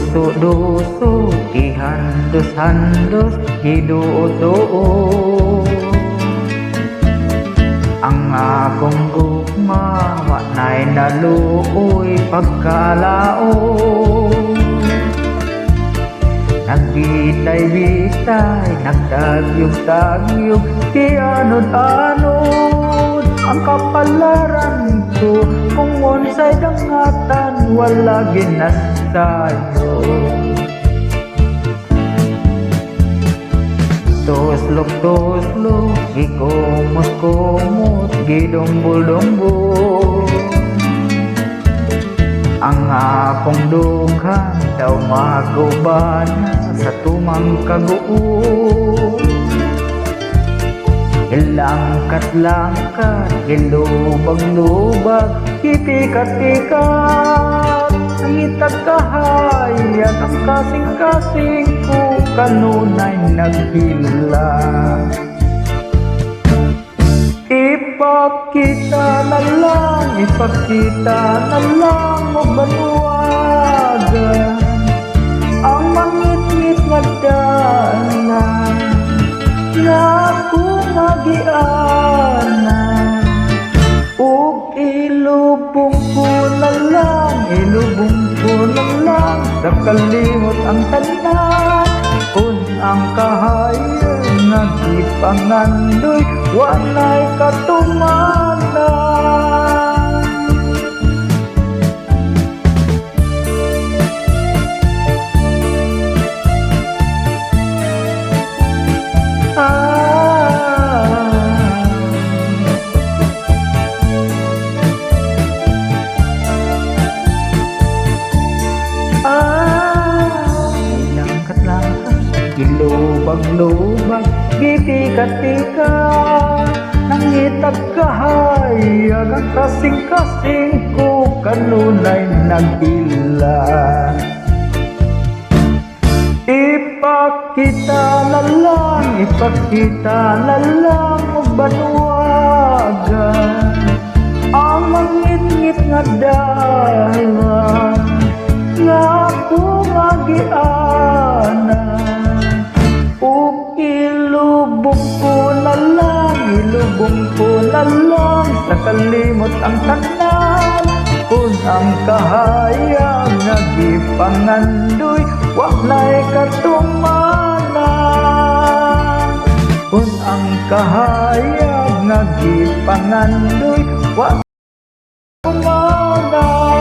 Duso-duso, ihandos-handos, giduo-duo. Ang akong gugma, wanay naluoy pagkalao. Nagbitay-bitay, nagdagyog-dagyog, di anod-anod ang kapalaran ko. Kung unsay dangatan, wala ginasayo. Tuslok-tuslok, gikumot-kumot, gidumbol-dumbol. Ang akong dughan daw maguban sa tumang kaguo. Ilangkat-langkat, ilubag-lubag, ipikat-pikat. Ang itagkahayag, ang kasing-kasing ko kanunay naghila. Ipakita na lang mo banuwagan ang mangit-ngit nga dana nga akong agianan. Ug ilubong ko na lang sa kalimot ang tanan. Kung ang kahayag nagipangandoy, walay katumanan. Ilubag-lubag, gipikat-pikat, nang itagkahayag ang kasing-kasing ko kanunay nagila. Ipakita na lang mo banuwagan ang mangit-ngit nga dalan nga akong agianan. Ilubong ko na lang sa kalimot ang tanan. Kung ang kahayag nagipangandoy, walay katumanan. Kung ang kahayag nagipangandoy, walay katumanan.